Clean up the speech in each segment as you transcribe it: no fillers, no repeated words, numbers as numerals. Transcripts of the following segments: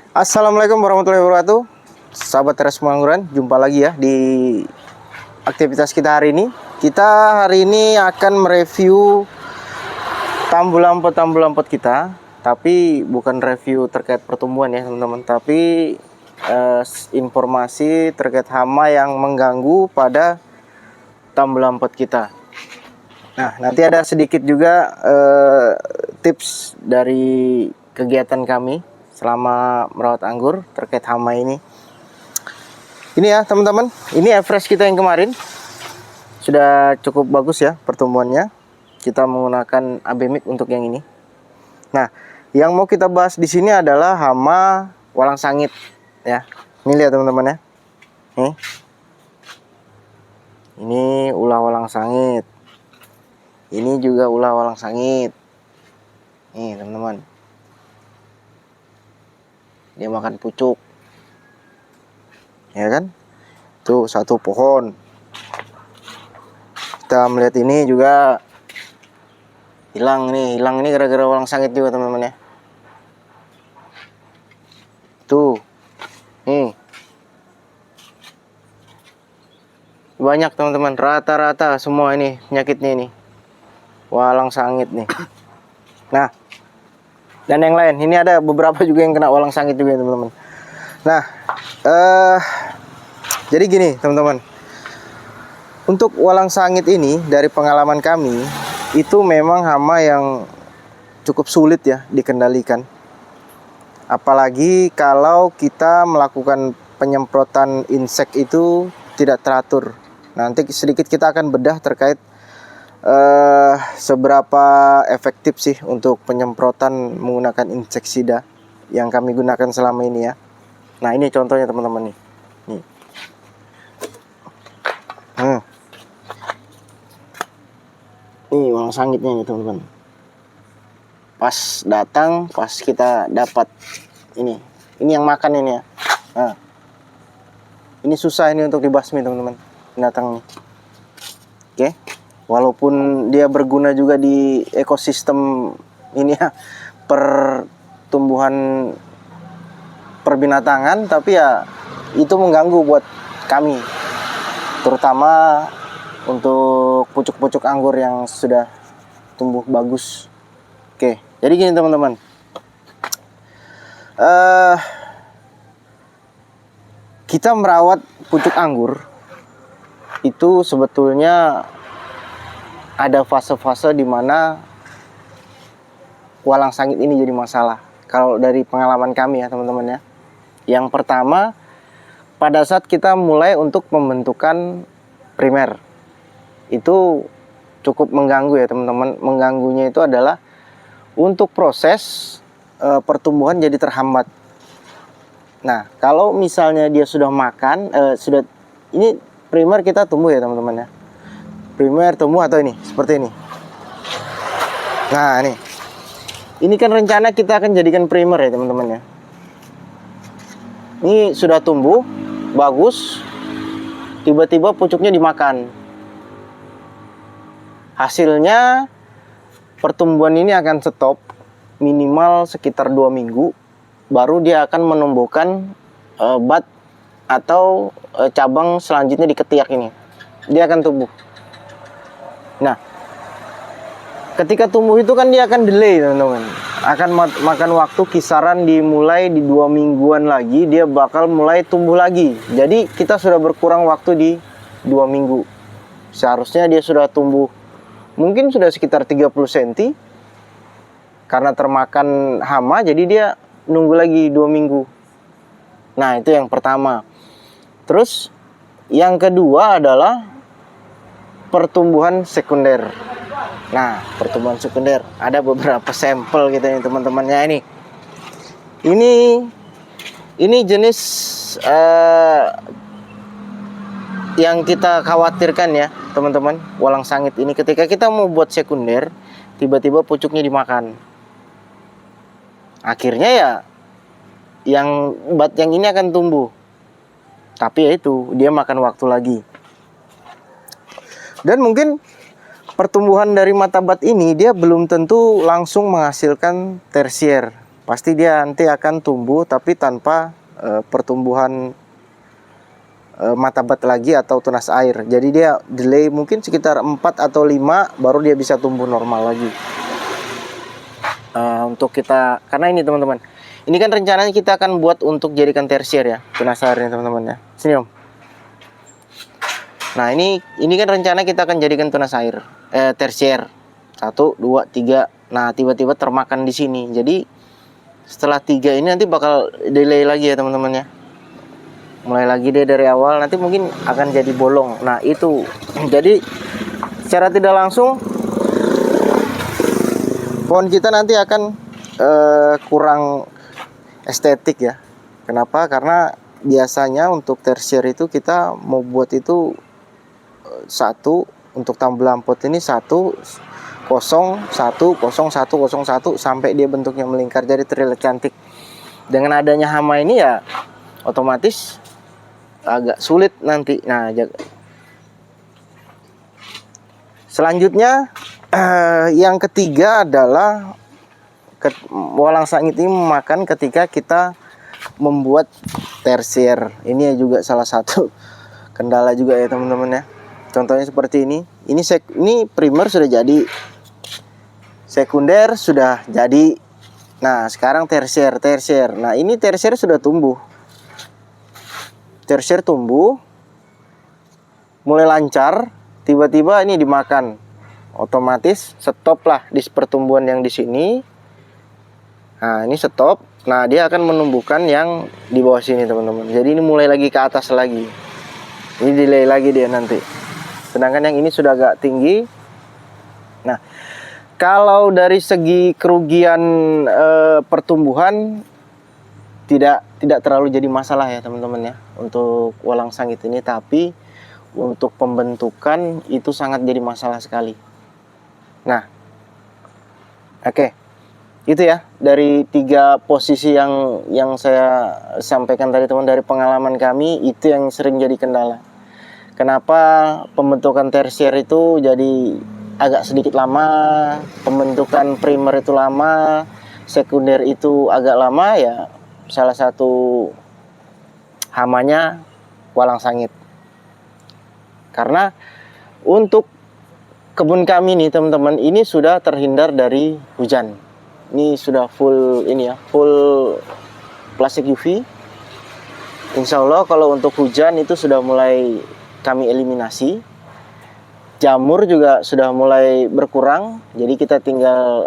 Assalamualaikum warahmatullahi wabarakatuh. Sahabat teras pengangguran, jumpa lagi ya di aktivitas kita hari ini. Kita hari ini akan mereview tambul lampot kita, tapi bukan review terkait pertumbuhan ya teman-teman, tapi informasi terkait hama yang mengganggu pada tambul lampot kita. Nah, nanti ada sedikit juga tips dari kegiatan kami selama merawat anggur terkait hama ini. Ini ya teman-teman, ini average kita yang kemarin sudah cukup bagus ya pertumbuhannya. Kita menggunakan abemik untuk yang ini. Nah, yang mau kita bahas di sini adalah hama walang sangit ya. Ini lihat teman-teman ya. Nih. Ini ulah walang sangit. Ini juga ulah walang sangit. Nih teman-teman. Dia makan pucuk. Ya kan? Tuh satu pohon. Kita melihat ini juga hilang nih gara-gara walang sangit juga teman-teman ya. Tuh. Nih. Banyak teman-teman, rata-rata semua ini penyakitnya ini. Walang sangit nih. Nah, dan yang lain, ini ada beberapa juga yang kena walang sangit juga teman-teman. Nah, jadi gini teman-teman, untuk walang sangit ini dari pengalaman kami itu memang hama yang cukup sulit ya dikendalikan. Apalagi kalau kita melakukan penyemprotan insek itu tidak teratur. Nanti sedikit kita akan bedah terkait seberapa efektif sih untuk penyemprotan menggunakan inseksida yang kami gunakan selama ini ya. Nah, ini contohnya teman-teman nih. Nih. Nih walang sangitnya nih teman-teman. Pas datang, pas kita dapat ini yang makan ini ya. Nah, ini susah ini untuk dibasmi teman-teman, binatang nih. Oke. Walaupun dia berguna juga di ekosistem ini ya, pertumbuhan perbinatangan, tapi ya itu mengganggu buat kami, terutama untuk pucuk-pucuk anggur yang sudah tumbuh bagus. Oke, jadi gini teman-teman, kita merawat pucuk anggur itu sebetulnya ada fase-fase di mana walang sangit ini jadi masalah. Kalau dari pengalaman kami ya teman-teman ya. Yang pertama, pada saat kita mulai untuk pembentukan primer, itu cukup mengganggu ya teman-teman. Mengganggunya itu adalah untuk proses pertumbuhan jadi terhambat. Nah, kalau misalnya dia sudah makan, ini primer kita tumbuh ya teman-teman ya. Primer tumbuh atau ini seperti ini. Nah, ini kan rencana kita akan jadikan primer ya teman-teman ya. Ini sudah tumbuh bagus, tiba-tiba pucuknya dimakan. Hasilnya pertumbuhan ini akan stop minimal sekitar 2 minggu, baru dia akan menumbuhkan bat atau cabang selanjutnya di ketiak ini. Dia akan tumbuh. Nah, ketika tumbuh itu kan dia akan delay teman-teman, akan makan waktu kisaran dimulai di 2 mingguan lagi, dia bakal mulai tumbuh lagi. Jadi kita sudah berkurang waktu di 2 minggu. Seharusnya dia sudah tumbuh mungkin sudah sekitar 30 cm. Karena termakan hama, jadi dia nunggu lagi 2 minggu. Nah, itu yang pertama. Terus yang kedua adalah pertumbuhan sekunder. Nah, pertumbuhan sekunder ada beberapa sampel gitu nih teman-temannya ini. Ini jenis yang kita khawatirkan ya teman-teman, walang sangit ini ketika kita mau buat sekunder, tiba-tiba pucuknya dimakan. Akhirnya ya yang bat yang ini akan tumbuh. Tapi ya itu, dia makan waktu lagi. Dan mungkin pertumbuhan dari mata bat ini dia belum tentu langsung menghasilkan tersier pasti dia nanti akan tumbuh tapi tanpa pertumbuhan mata bat lagi atau tunas air. Jadi dia delay mungkin sekitar 4 atau 5 baru dia bisa tumbuh normal lagi. Untuk kita, karena ini teman-teman, ini kan rencananya kita akan buat untuk jadikan tersier ya, tunas airnya teman-teman ya. Sini om. Nah ini kan rencana kita akan jadikan tunas air tersier 1, 2, 3. Nah tiba-tiba termakan di sini. Jadi setelah 3 ini nanti bakal delay lagi ya teman-teman ya. Mulai lagi dia dari awal, nanti mungkin akan jadi bolong. Nah itu jadi secara tidak langsung pohon kita nanti akan kurang estetik ya. Kenapa? Karena biasanya untuk tersier itu kita mau buat itu 1 untuk tambulan pot ini 1 0 1 0 1 0 1 sampai dia bentuknya melingkar jadi terlihat cantik. Dengan adanya hama ini ya otomatis agak sulit nanti. Nah, selanjutnya yang ketiga adalah walang sangit ini memakan ketika kita membuat tersier. Ini juga salah satu kendala juga ya teman-teman ya. Contohnya seperti ini. Ini primer sudah jadi, sekunder sudah jadi. Nah, sekarang tersier. Nah, ini tersier sudah tumbuh. Tersier tumbuh, mulai lancar, tiba-tiba ini dimakan, otomatis stop lah di pertumbuhan yang di sini. Nah ini stop. Nah dia akan menumbuhkan yang di bawah sini teman-teman. Jadi ini mulai lagi ke atas lagi. Ini delay lagi dia nanti. Sedangkan yang ini sudah agak tinggi. Nah kalau dari segi kerugian pertumbuhan tidak terlalu jadi masalah ya teman-teman ya untuk walang sangit ini, tapi untuk pembentukan itu sangat jadi masalah sekali. Nah, oke, itu ya dari 3 posisi yang saya sampaikan tadi teman, dari pengalaman kami itu yang sering jadi kendala. Kenapa pembentukan tersier itu jadi agak sedikit lama, pembentukan primer itu lama, sekunder itu agak lama ya. Salah satu hamanya walang sangit. Karena untuk kebun kami nih teman-teman, ini sudah terhindar dari hujan. Ini sudah full ini ya, full plastik UV. Insya Allah kalau untuk hujan itu sudah mulai kami eliminasi. Jamur juga sudah mulai berkurang. Jadi kita tinggal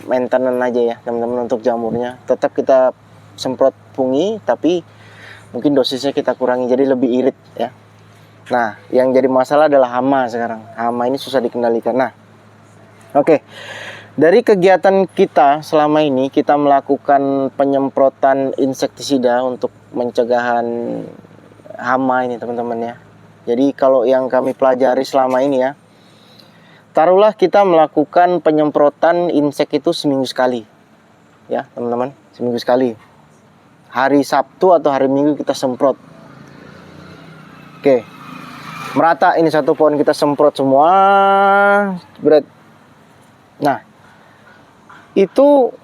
maintenance aja ya teman-teman untuk jamurnya. Tetap kita semprot fungi, tapi mungkin dosisnya kita kurangi jadi lebih irit ya. Nah yang jadi masalah adalah hama sekarang. Hama ini susah dikendalikan. Nah oke, dari kegiatan kita selama ini kita melakukan penyemprotan insektisida untuk pencegahan hama ini teman-teman ya. Jadi kalau yang kami pelajari selama ini ya, taruhlah kita melakukan penyemprotan insek itu seminggu sekali ya teman-teman, seminggu sekali. Hari Sabtu atau hari Minggu kita semprot. Oke, merata ini satu pohon kita semprot semua. Nah itu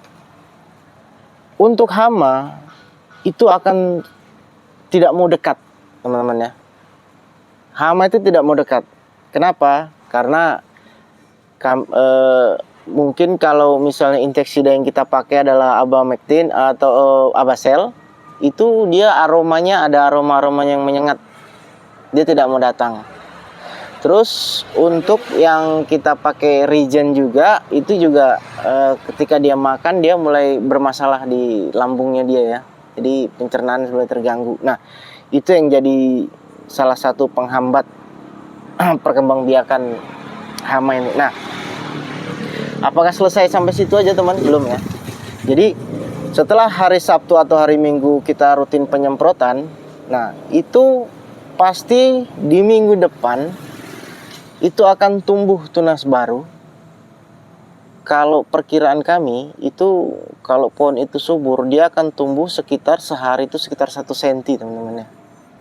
untuk hama itu akan tidak mau dekat teman-teman ya. Hama itu tidak mau dekat. Kenapa? Karena mungkin kalau misalnya inseksida yang kita pakai adalah abamectin atau abasel, itu dia aromanya ada aroma yang menyengat. Dia tidak mau datang. Terus untuk yang kita pakai regen juga, itu juga ketika dia makan dia mulai bermasalah di lambungnya dia ya. Jadi pencernaan mulai terganggu. Nah, itu yang jadi salah satu penghambat perkembangbiakan hama ini. Nah, apakah selesai sampai situ aja teman? Belum ya. Jadi setelah hari Sabtu atau hari Minggu kita rutin penyemprotan, nah itu pasti di minggu depan itu akan tumbuh tunas baru. Kalau perkiraan kami itu kalau pohon itu subur, dia akan tumbuh sekitar sehari itu sekitar 1 cm teman-teman ya.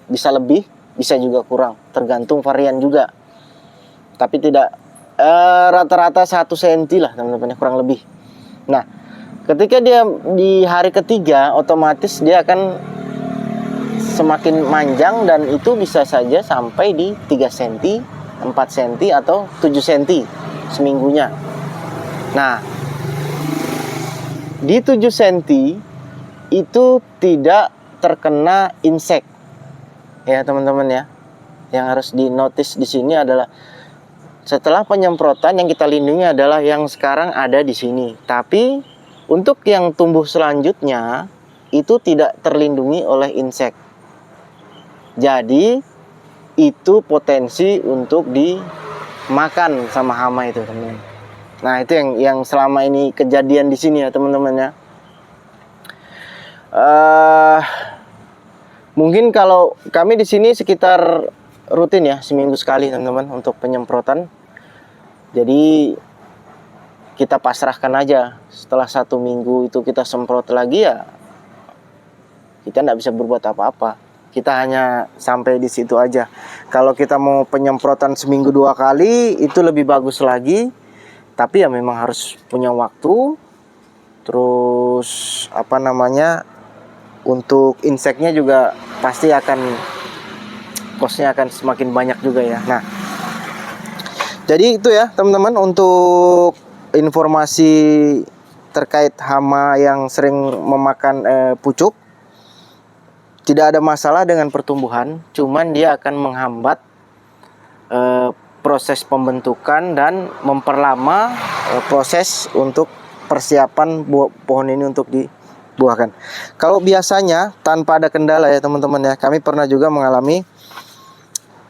Bisa lebih, bisa juga kurang, tergantung varian juga. Tapi tidak rata-rata 1 cm lah teman-teman, kurang lebih. Nah Ketika dia di hari ketiga, otomatis dia akan semakin manjang dan itu bisa saja sampai di 3 cm, 4 cm atau 7 cm seminggunya. Nah, di 7 cm itu tidak terkena insek. Ya, teman-teman ya. Yang harus di notice di sini adalah setelah penyemprotan yang kita lindungi adalah yang sekarang ada di sini. Tapi untuk yang tumbuh selanjutnya itu tidak terlindungi oleh insek. Jadi itu potensi untuk dimakan sama hama itu, teman-teman. Nah, itu yang selama ini kejadian di sini ya, teman-teman ya. Mungkin kalau kami di sini sekitar rutin ya, seminggu sekali, teman-teman, untuk penyemprotan. Jadi kita pasrahkan aja. Setelah 1 minggu itu kita semprot lagi ya, kita nggak bisa berbuat apa-apa. Kita hanya sampai di situ aja. Kalau kita mau penyemprotan seminggu 2 kali itu lebih bagus lagi. Tapi ya memang harus punya waktu. Terus apa namanya, untuk inseknya juga pasti akan kosnya akan semakin banyak juga ya. Nah, jadi itu ya teman-teman untuk informasi terkait hama yang sering memakan pucuk. Tidak ada masalah dengan pertumbuhan, cuman dia akan menghambat proses pembentukan dan memperlama proses untuk persiapan pohon ini untuk dibuahkan. Kalau biasanya tanpa ada kendala ya teman-teman ya, kami pernah juga mengalami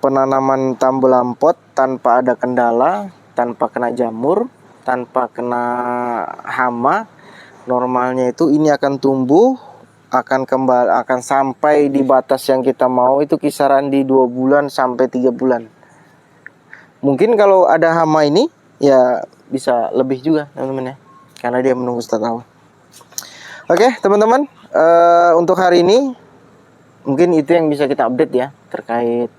penanaman tambu lampot tanpa ada kendala, tanpa kena jamur, tanpa kena hama. Normalnya itu ini akan tumbuh, akan sampai di batas yang kita mau itu kisaran di 2 bulan sampai 3 bulan. Mungkin kalau ada hama ini ya bisa lebih juga teman-teman ya, karena dia menunggu 1 tahun. Oke teman-teman, untuk hari ini mungkin itu yang bisa kita update ya terkait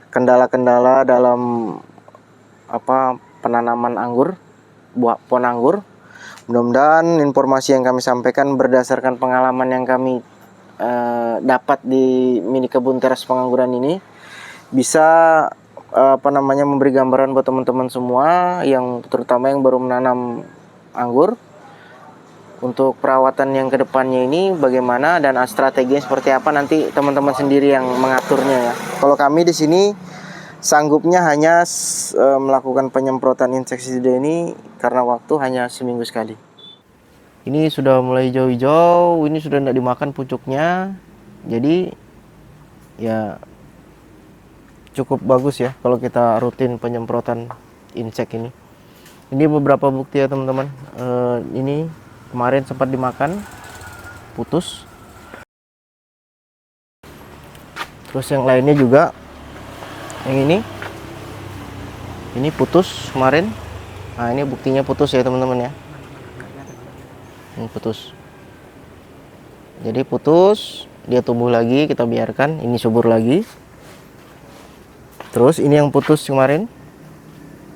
kendala-kendala dalam penanaman anggur, pohon anggur. Mudah-mudahan informasi yang kami sampaikan berdasarkan pengalaman yang kami dapat di mini kebun teras pengangguran ini bisa memberi gambaran buat teman-teman semua yang terutama yang baru menanam anggur untuk perawatan yang kedepannya ini bagaimana dan strateginya seperti apa, nanti teman-teman sendiri yang mengaturnya ya. Kalau kami di sini sanggupnya hanya melakukan penyemprotan insektisida ini karena waktu hanya seminggu sekali. Ini sudah mulai hijau-hijau, ini sudah tidak dimakan pucuknya. Jadi ya cukup bagus ya kalau kita rutin penyemprotan insek ini. Ini beberapa bukti ya teman-teman. Ini kemarin sempat dimakan, putus. Terus yang lainnya juga, yang ini putus kemarin. Nah ini buktinya putus ya teman-teman ya. Ini putus. Jadi putus, dia tumbuh lagi, kita biarkan, ini subur lagi. Terus ini yang putus kemarin.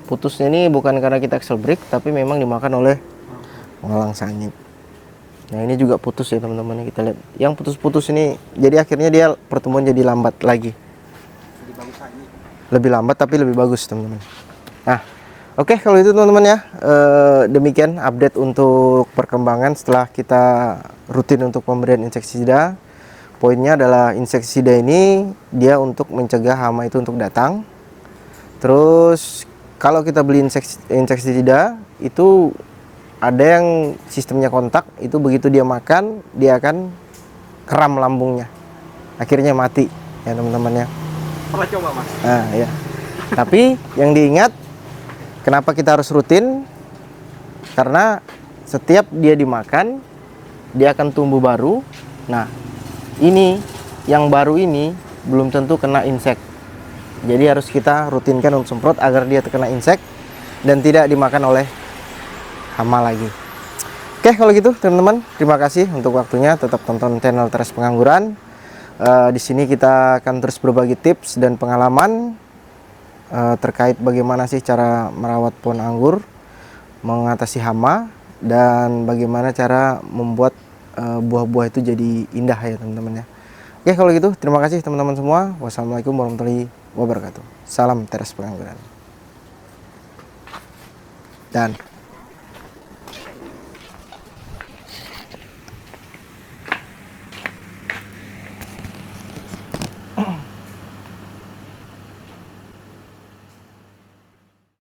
Putusnya ini bukan karena kita excel break, tapi memang dimakan oleh pengalang sangit. Nah ini juga putus ya teman-teman, kita lihat. Yang putus-putus ini, jadi akhirnya dia pertumbuhan jadi lambat lagi. Lebih lambat tapi lebih bagus teman-teman. Nah, oke kalau itu teman-teman ya, demikian update untuk perkembangan setelah kita rutin untuk pemberian insektisida. Poinnya adalah insektisida ini dia untuk mencegah hama itu untuk datang. Terus kalau kita beli insektisida itu ada yang sistemnya kontak, itu begitu dia makan dia akan kram lambungnya, akhirnya mati ya teman-teman ya. Pernah coba mas? Nah ya. Tapi yang diingat, kenapa kita harus rutin? Karena setiap dia dimakan dia akan tumbuh baru. Nah ini yang baru ini belum tentu kena insek. Jadi harus kita rutinkan untuk semprot agar dia terkena insek dan tidak dimakan oleh hama lagi. Oke kalau gitu teman-teman, terima kasih untuk waktunya. Tetap tonton channel Teras Pengangguran. Di sini kita akan terus berbagi tips dan pengalaman terkait bagaimana sih cara merawat pohon anggur, mengatasi hama, dan bagaimana cara membuat buah-buah itu jadi indah ya teman-teman ya. Oke, kalau gitu terima kasih teman-teman semua. Wassalamualaikum warahmatullahi wabarakatuh. Salam teras pengangguran. Dan